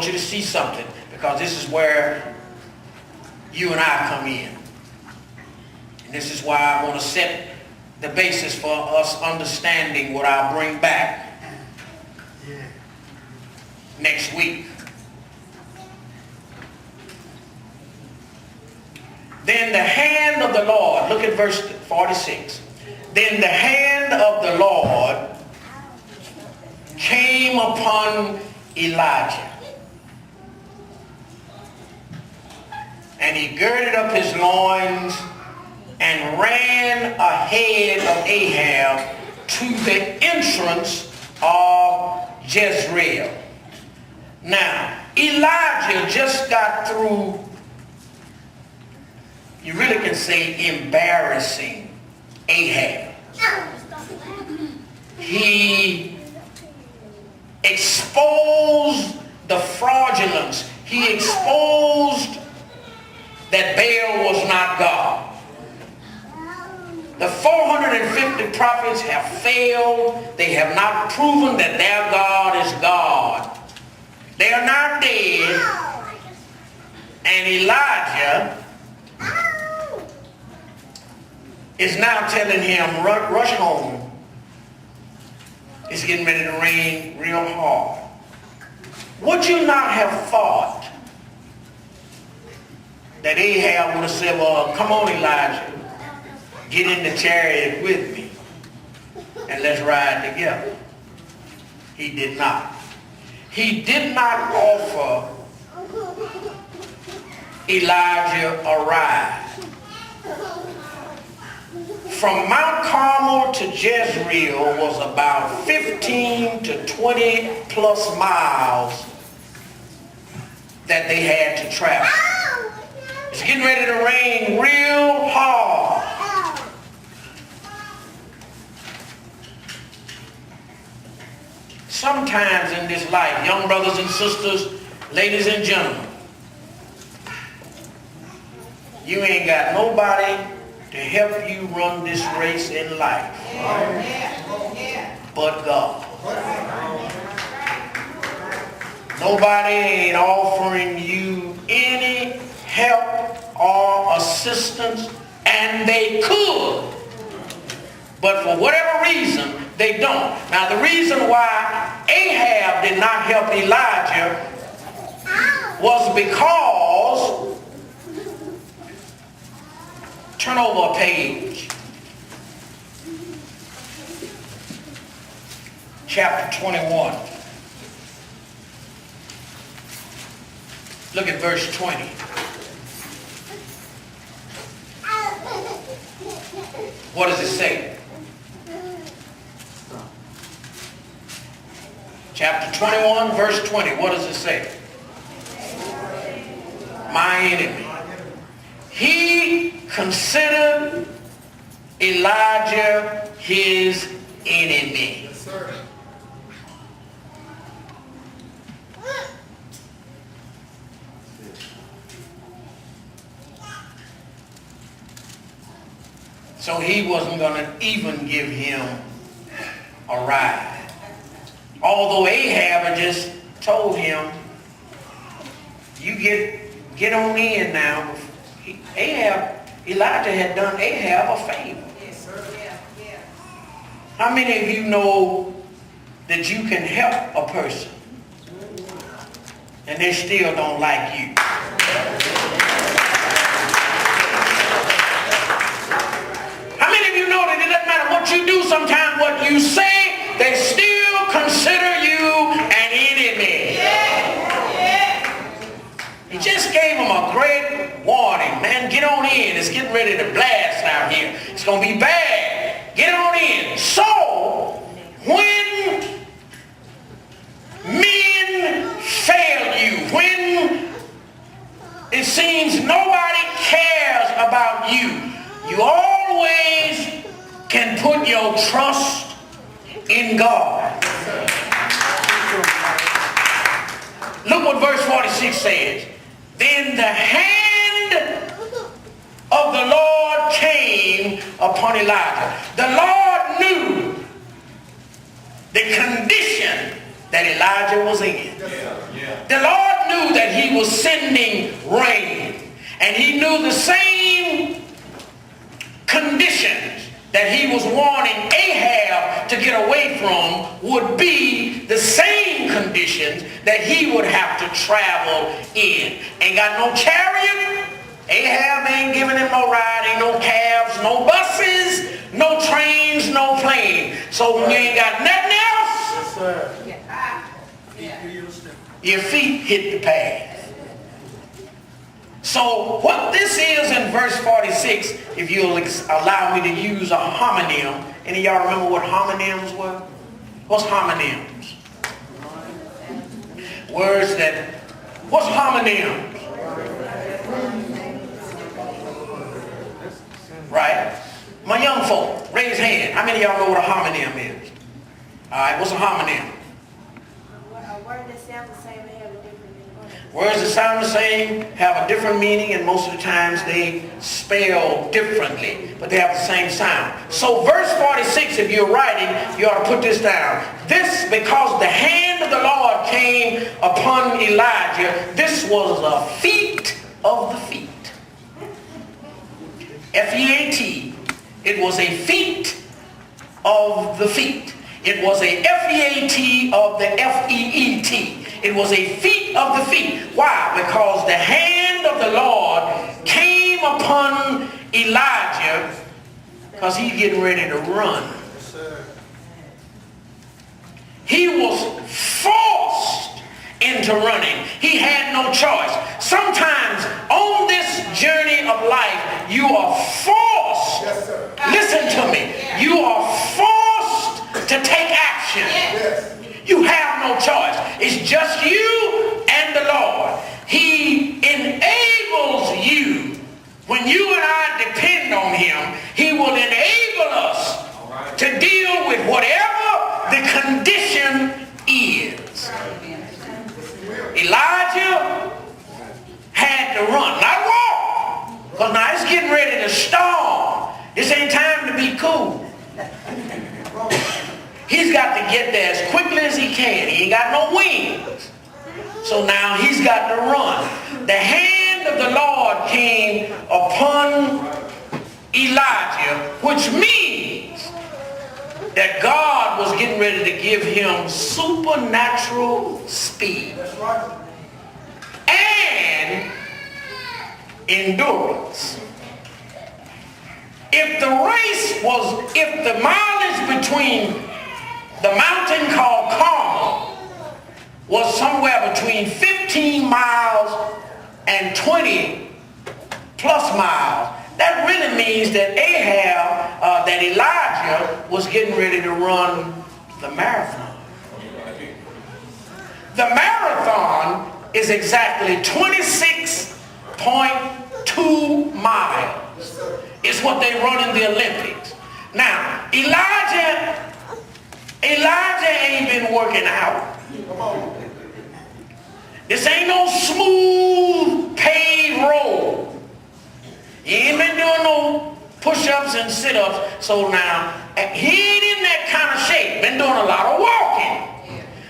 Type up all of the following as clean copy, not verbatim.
want you to see something, because this is where you and I come in. And this is why I want to set the basis for us understanding what I'll bring back next week. Then the hand of the Lord, look at verse 46. Then the hand of the Lord came upon Elijah, and he girded up his loins and ran ahead of Ahab to the entrance of Jezreel. Now, Elijah just got through, you really can say, embarrassing Ahab. He exposed the fraudulence. He exposed that Baal was not God. The 450 prophets have failed. They have not proven that their God is God. They are not dead. And Elijah is now telling him, rush home. It's getting ready to rain real hard. Would you not have thought that Ahab would have said, well, come on, Elijah, get in the chariot with me and let's ride together? He did not. He did not offer Elijah a ride. From Mount Carmel to Jezreel was about 15 to 20 plus miles that they had to travel. It's getting ready to rain real hard. Sometimes in this life, young brothers and sisters, ladies and gentlemen, you ain't got nobody to help you run this race in life but God. Nobody ain't offering you any help or assistance, and they could, but for whatever reason they don't. Now the reason why Ahab did not help Elijah was because, turn over a page, chapter 21. Look at verse 20. What does it say? Chapter 21, verse 20. What does it say? My enemy. He considered Elijah his enemy. Yes, sir. So he wasn't going to even give him a ride. Although Ahab had just told him, you get on in now. Elijah had done Ahab a favor. Yes, sir. Yeah. How many of you know that you can help a person and they still don't like you? How many of you know that it doesn't matter what you do, sometimes what you say, they still consider you an enemy? He just gave him a great warning. Man, get on in. It's getting ready to blast out here. It's going to be bad. Get on in. So, when men fail you, when it seems nobody cares about you, you always can put your trust in God. Look what verse 46 says. Then the hand of the Lord came upon Elijah. The Lord knew the condition that Elijah was in. The Lord that he was sending rain. And he knew the same conditions that he was warning Ahab to get away from would be the same conditions that he would have to travel in. Ain't got no chariot. Ahab ain't giving him no ride. Ain't no cabs, no buses, no trains, no plane. So when you ain't got nothing else, your feet hit the path. So what this is in verse 46, if you'll allow me to use a homonym. Any of y'all remember what homonyms were? What's homonyms? Words that, what's homonyms? Right? My young folk, raise hand. How many of y'all know what a homonym is? All right, what's a homonym? A word that sounds the same and have a different meaning. Words that sound the same have a different meaning, and most of the times they spell differently, but they have the same sound. So verse 46, if you're writing, you ought to put this down. This, because the hand of the Lord came upon Elijah, this was a feat of the feet. F-E-A-T. It was a feat of the feet. It was a F-E-A-T of the F-E-E-T. It was a feat of the feet. Why? Because the hand of the Lord came upon Elijah because he's getting ready to run. He was forced into running. He had no choice. Sometimes on this journey of life, you are forced. Yes, sir. Listen to me. You are forced to take action. Yes. You have no choice. It's just you and the Lord. He enables you. When you and I depend on him, he will enable us to deal with whatever the condition is. Elijah had to run, not walk. Because now it's getting ready to storm. This ain't time to be cool. He's got to get there as quickly as he can. He ain't got no wings. So now he's got to run. The hand of the Lord came upon Elijah, which means that God was getting ready to give him supernatural speed. That's right. And endurance. If the mileage between the mountain called Carmel was somewhere between 15 miles and 20 plus miles, that really means that that Elijah was getting ready to run the marathon. The marathon is exactly 26.2 miles. It's what they run in the Olympics. Now, Elijah ain't been working out. Come on. This ain't no smooth paved road. He ain't been doing no push-ups and sit-ups. So now, he ain't in that kind of shape. Been doing a lot of walking.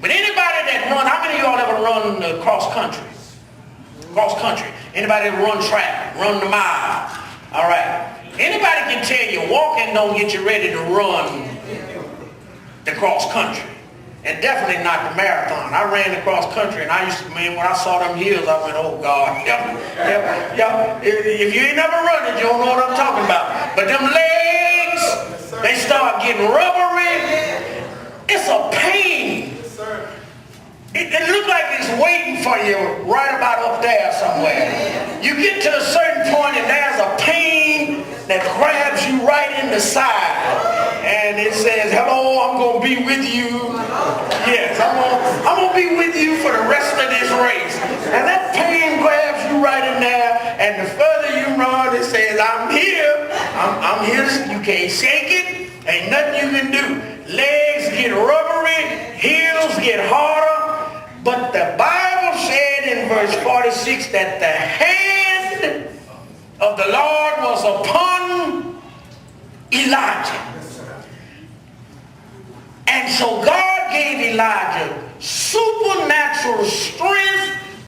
But anybody that run, how many of y'all ever run cross country? Cross country. Anybody run track, run the mile? All right. Anybody can tell you walking don't get you ready to run the cross country. And definitely not the marathon. I ran the cross country, and I used to, man, when I saw them hills, I went, oh God. If you ain't never run it, you don't know what I'm talking about. But them legs, they start getting rubbery. It's a pain. It looks like it's waiting for you right about up there somewhere. You get to a certain point and there's a pain that grabs you right in the side. And it says, hello, I'm going to be with you. Yes, I'm going to be with you for the rest of this race. And that pain grabs you right in there. And the further you run, it says, I'm here. I'm here. You can't shake it. Ain't nothing you can do. Legs get rubbery. Heels get harder. But the Bible said in verse 46 that the hand of the Lord was upon Elijah. And so God gave Elijah supernatural strength